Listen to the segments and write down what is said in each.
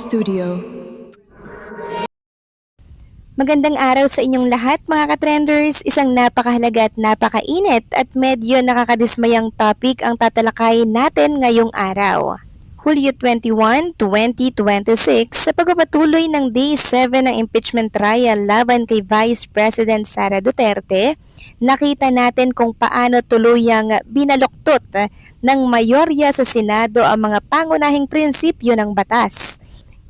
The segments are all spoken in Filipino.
Studio. Magandang araw sa inyong lahat mga ka-trenders. Isang napakahalaga at napakainit at medyo nakakadismayang topic ang tatalakayin natin ngayong araw. Hulyo 21, 2026 sa pagpapatuloy ng Day 7 ng impeachment trial laban kay Vice President Sara Duterte, nakita natin kung paano tuluyang binaluktot ng mayorya sa Senado ang mga pangunahing prinsipyo ng batas.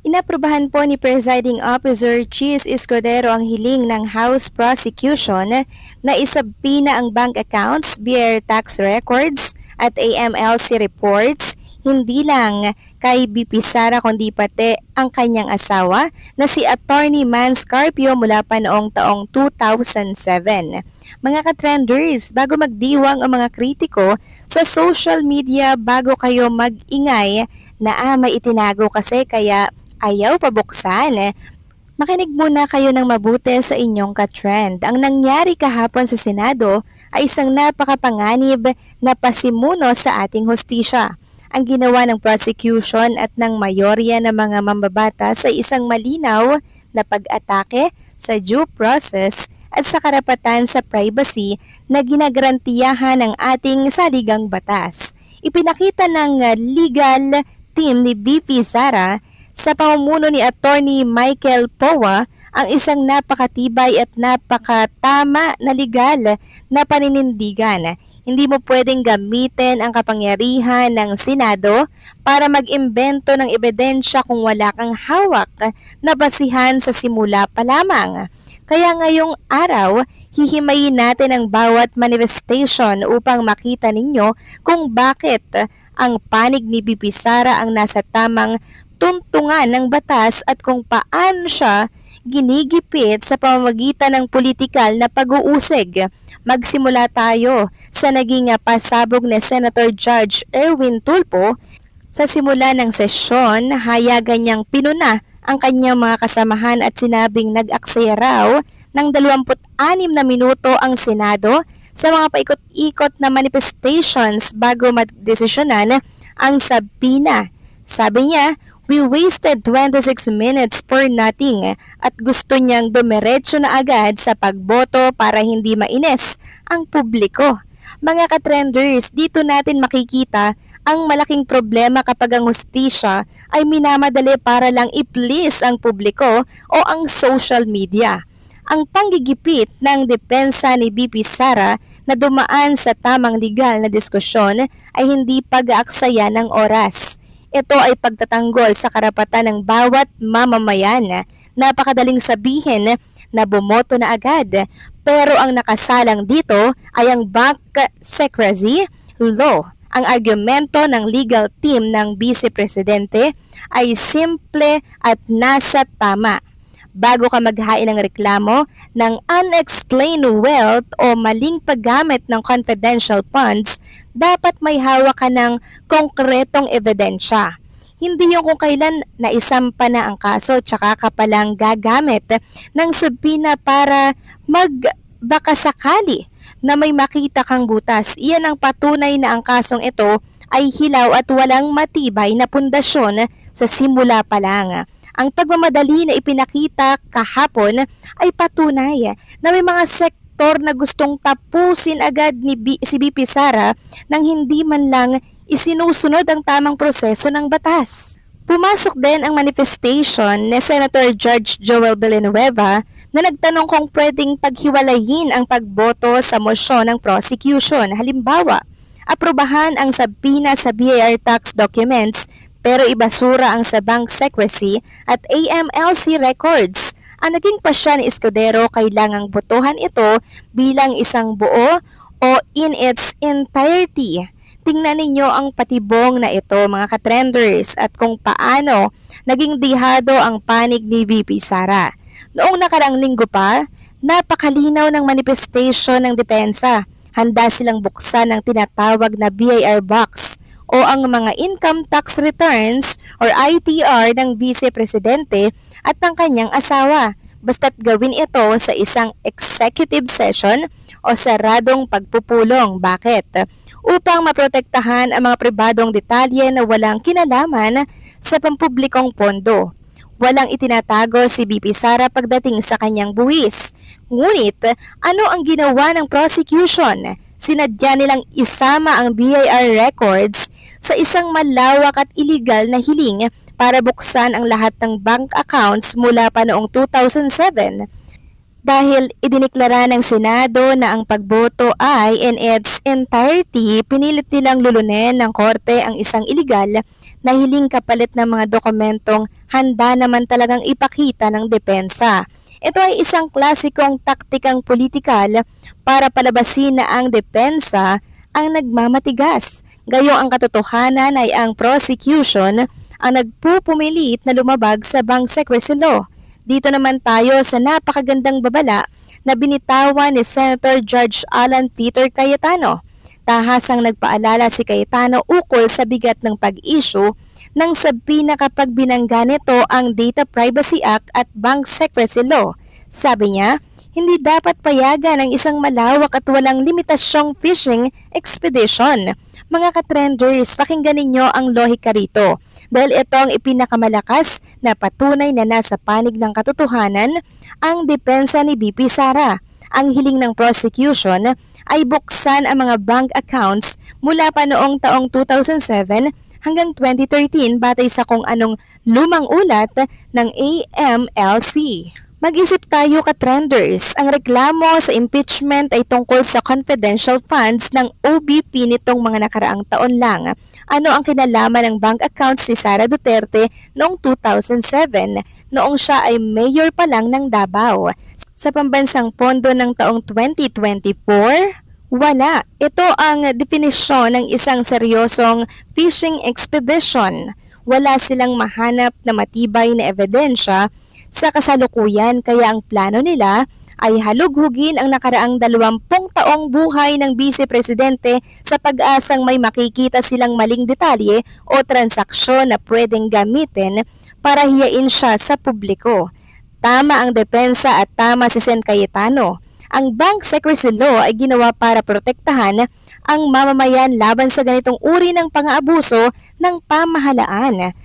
Inaprubahan po ni Presiding Officer Chis Escudero ang hiling ng House Prosecution na isabina ang bank accounts, BIR tax records at AMLC reports hindi lang kay BP Sara kundi pati ang kanyang asawa na si Attorney Mans Carpio mula pa noong taong 2007. Mga ka-trenders, bago magdiwang ang mga kritiko sa social media bago kayo mag-ingay na may itinago kasi kaya ayaw pabuksan, makinig muna kayo ng mabuti sa inyong ka-trend. Ang nangyari kahapon sa Senado ay isang napakapanganib na pasimuno sa ating hustisya. Ang ginawa ng prosecution at ng mayorya ng mga mambabatas ay isang malinaw na pag-atake sa due process at sa karapatan sa privacy na ginagarantiyahan ng ating saligang batas. Ipinakita ng legal team ni BP Sara sa pamumuno ni Attorney Michael Powa ang isang napakatibay at napakatama na legal na paninindigan. Hindi mo pwedeng gamitin ang kapangyarihan ng Senado para mag-imbento ng ebidensya kung wala kang hawak na basihan sa simula pa lamang. Kaya ngayong araw, hihimayin natin ang bawat manifestation upang makita ninyo kung bakit ang panig ni BP Sara ang nasa tamang tuntungan ng batas at kung paano siya ginigipit sa pamamagitan ng politikal na pag-uusig. Magsimula tayo sa naging pasabog ni Senator Judge Erwin Tulfo. Sa simula ng sesyon, hayagan niyang pinuna ang kanyang mga kasamahan at sinabing nag-aksaya raw ng 26 na minuto ang Senado sa mga paikot-ikot na manifestations bago magdesisyonan ang sabina. Sabi niya, "We wasted 26 minutes for nothing," at gusto niyang dumiretso na agad sa pagboto para hindi mainis ang publiko. Mga ka-trenders, dito natin makikita ang malaking problema kapag ang hustisya ay minamadali para lang i-please ang publiko o ang social media. Ang panggigipit ng depensa ni BP Sara na dumaan sa tamang legal na diskusyon ay hindi pag-aaksaya ng oras. Ito ay pagtatanggol sa karapatan ng bawat mamamayan. Napakadaling sabihin na bumoto na agad, pero ang nakasalang dito ay ang bank secrecy law. Ang argumento ng legal team ng Vice Presidente ay simple at nasa tama. Bago ka maghain ng reklamo ng unexplained wealth o maling paggamit ng confidential funds, dapat may hawak ka ng konkretong ebidensya. Hindi yung kung kailan naisampa na ang kaso tsaka ka palang gagamit ng subpoena para baka sakali na may makita kang butas. Iyan ang patunay na ang kasong ito ay hilaw at walang matibay na pundasyon sa simula pa lang. Ang pagmamadali na ipinakita kahapon ay patunay na may mga sektor na gustong tapusin agad ni si BP Sara nang hindi man lang isinusunod ang tamang proseso ng batas. Pumasok din ang manifestation ni Senator Judge Joel Villanueva na nagtanong kung pwedeng paghiwalayin ang pagboto sa mosyon ng prosecution. Halimbawa, aprubahan ang sabina sa BIR tax documents pero ibasura ang sa bank secrecy at AMLC records. Ang naging pasya ni Escudero, kailangang botohan ito bilang isang buo o in its entirety. Tingnan ninyo ang patibong na ito mga ka-trenders at kung paano naging dihado ang panig ni BP Sara. Noong nakaraang linggo pa, napakalinaw ng manifestation ng depensa. Handa silang buksan ang tinatawag na BIR box o ang mga income tax returns or ITR ng Vice Presidente at ng kanyang asawa. Basta't gawin ito sa isang executive session o saradong pagpupulong. Bakit? Upang maprotektahan ang mga pribadong detalye na walang kinalaman sa pampublikong pondo. Walang itinatago si BP Sara pagdating sa kanyang buwis. Ngunit, ano ang ginawa ng prosecution? Sinadya nilang isama ang BIR records sa isang malawak at iligal na hiling para buksan ang lahat ng bank accounts mula pa noong 2007. Dahil idineklara ng Senado na ang pagboto ay in its entirety, pinilit nilang lulunin ng korte ang isang iligal na hiling kapalit ng mga dokumentong handa naman talagang ipakita ng depensa. Ito ay isang klasikong taktikang politikal para palabasin na ang depensa ang nagmamatigas. Gayong ang katotohanan ay ang prosecution ang nagpupumilit na lumabag sa bank secrecy law. Dito naman tayo sa napakagandang babala na binitawan ni Senator Judge Alan Peter Cayetano. Tahasang nagpaalala si Cayetano ukol sa bigat ng pag-issue ng sabina kapag binangga nito ang Data Privacy Act at Bank Secrecy Law. Sabi niya, hindi dapat payagan ang isang malawak at walang limitasyong phishing expedition. Mga katrenders, pakinggan ninyo ang lohika rito dahil ito ang ipinakamalakas na patunay na nasa panig ng katotohanan ang depensa ni BP Sara. Ang hiling ng prosecution ay buksan ang mga bank accounts mula pa noong taong 2007 hanggang 2013 batay sa kung anong lumang ulat ng AMLC. Mag-isip tayo ka-trenders, ang reklamo sa impeachment ay tungkol sa confidential funds ng OBP nitong mga nakaraang taon lang. Ano ang kinalaman ng bank accounts ni Sara Duterte noong 2007, noong siya ay mayor pa lang ng Davao? Sa pambansang pondo ng taong 2024? Wala. Ito ang definisyon ng isang seryosong fishing expedition. Wala silang mahanap na matibay na ebidensya sa kasalukuyan kaya ang plano nila ay halughugin ang nakaraang 20 taong buhay ng Vice Presidente sa pag-asang may makikita silang maling detalye o transaksyon na pwedeng gamitin para hiyain siya sa publiko. Tama ang depensa at tama si Sen Cayetano. Ang Bank Secrecy Law ay ginawa para protektahan ang mamamayan laban sa ganitong uri ng pang-aabuso ng pamahalaan.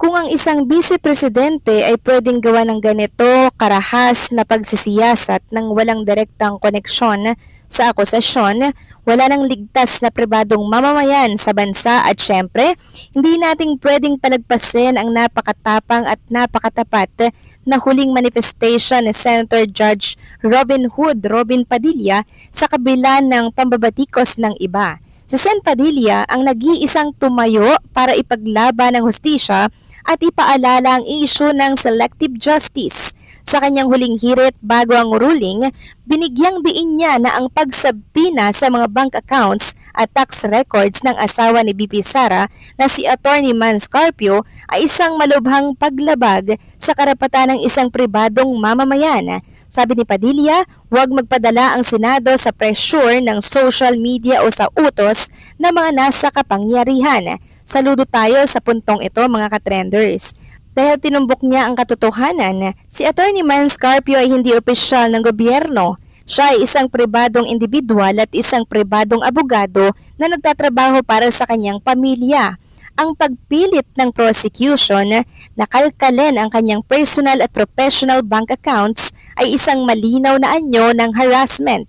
Kung ang isang vice-presidente ay pwedeng gawa ng ganito karahas na pagsisiyasat ng walang direktang koneksyon sa akusasyon, wala nang ligtas na pribadong mamamayan sa bansa at syempre, hindi nating pwedeng palagpasin ang napakatapang at napakatapat na huling manifestation ni Senator Judge Robin Padilla sa kabila ng pambabatikos ng iba. Si Sen Padilla ang nag-iisang tumayo para ipaglaban ng hustisya at ipaalala ang issue ng selective justice. Sa kanyang huling hirit bago ang ruling, binigyang diin niya na ang pagsabina sa mga bank accounts at tax records ng asawa ni BP Sara na si Attorney Mans Carpio ay isang malubhang paglabag sa karapatan ng isang pribadong mamamayan. Sabi ni Padilla, huwag magpadala ang Senado sa pressure ng social media o sa utos na mga nasa kapangyarihan. Saludo tayo sa puntong ito mga katrenders. Dahil tinumbok niya ang katotohanan, si Attorney Mans Carpio ay hindi opisyal ng gobyerno. Siya ay isang pribadong individual at isang pribadong abogado na nagtatrabaho para sa kanyang pamilya. Ang pagpilit ng prosecution na kalkalin ang kanyang personal at professional bank accounts ay isang malinaw na anyo ng harassment.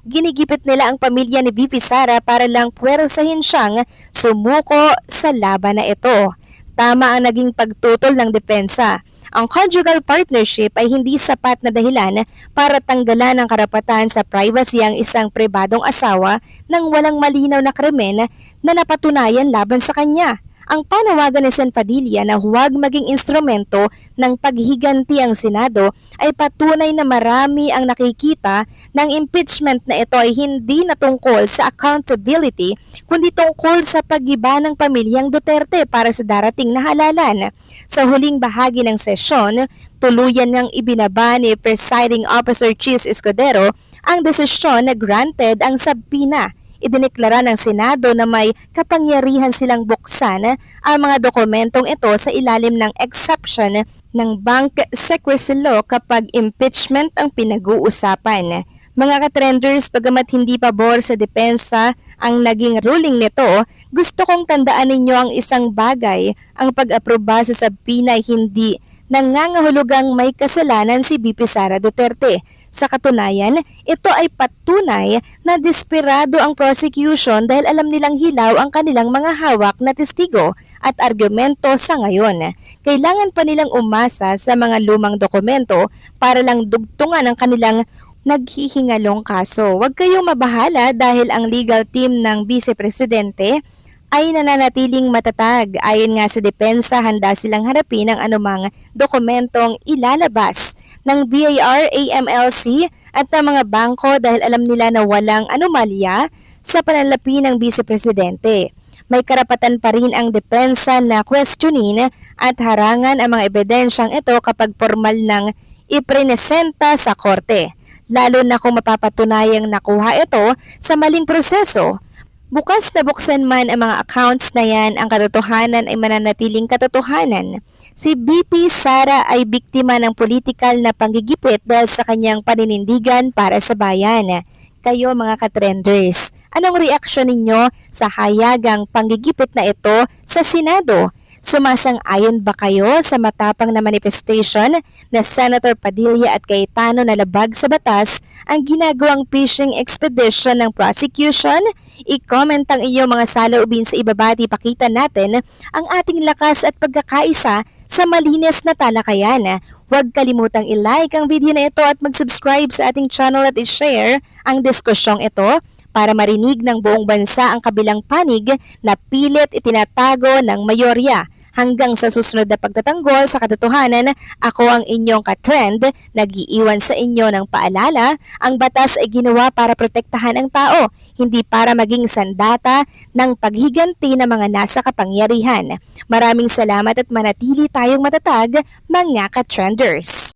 Ginigipit nila ang pamilya ni BP Sara para lang puwersahin siyang sumuko sa laban na ito. Tama ang naging pagtutol ng depensa. Ang conjugal partnership ay hindi sapat na dahilan para tanggalan ng karapatan sa privacy ang isang pribadong asawa ng walang malinaw na krimen na napatunayan laban sa kanya. Ang panawagan ni Sen Padilla na huwag maging instrumento ng paghiganti ang Senado ay patunay na marami ang nakikita ng impeachment na ito ay hindi na tungkol sa accountability kundi tungkol sa pag-iba ng pamilyang Duterte para sa darating na halalan. Sa huling bahagi ng sesyon, tuluyan ngang ibinaba ni Presiding Officer Chis Escudero ang desisyon na granted ang sabina. Idineklara ng Senado na may kapangyarihan silang buksan ang mga dokumentong ito sa ilalim ng exception ng Bank Secrecy Law kapag impeachment ang pinag-uusapan. Mga katrenders, bagamat hindi pabor sa depensa ang naging ruling nito, gusto kong tandaan ninyo ang isang bagay, ang pag-aproba sa sabina ay hindi nangangahulugang may kasalanan si BP Sara Duterte. Sa katunayan, ito ay patunay na desperado ang prosecution dahil alam nilang hilaw ang kanilang mga hawak na testigo at argumento sa ngayon. Kailangan pa nilang umasa sa mga lumang dokumento para lang dugtungan ang kanilang naghihingalong kaso. Huwag kayong mabahala dahil ang legal team ng Vice Presidente ay nananatiling matatag. Ayon nga sa depensa, handa silang harapin ang anumang dokumentong ilalabas ng BIR, AMLC at ng mga bangko dahil alam nila na walang anomalya sa pananalapi ng Vice Presidente. May karapatan pa rin ang depensa na questionin at harangan ang mga ebidensyang ito kapag formal ng iprenesenta sa korte, lalo na kung mapapatunayang nakuha ito sa maling proseso. Bukas na buksan man ang mga accounts na yan, ang katotohanan ay mananatiling katotohanan. Si BP Sara ay biktima ng politikal na panggigipit dahil sa kanyang paninindigan para sa bayan. Kayo mga katrenders, anong reaksyon ninyo sa hayagang panggigipit na ito sa Senado? Sumasang-ayon ba kayo sa matapang na manifestation na Senator Padilla at Cayetano na labag sa batas ang ginagawang fishing expedition ng prosecution? I-comment ang iyong mga saloobin sa ibaba at ipakita natin ang ating lakas at pagkakaisa sa malinis na talakayan. Huwag kalimutang i-like ang video na ito at mag-subscribe sa ating channel at i-share ang diskusyong ito para marinig ng buong bansa ang kabilang panig na pilit itinatago ng mayorya. Hanggang sa susunod na pagtatanggol sa katotohanan, ako ang inyong katrend, nag-iiwan sa inyo ng paalala, ang batas ay ginawa para protektahan ang tao, hindi para maging sandata ng paghiganti ng mga nasa kapangyarihan. Maraming salamat at manatili tayong matatag, mga katrenders.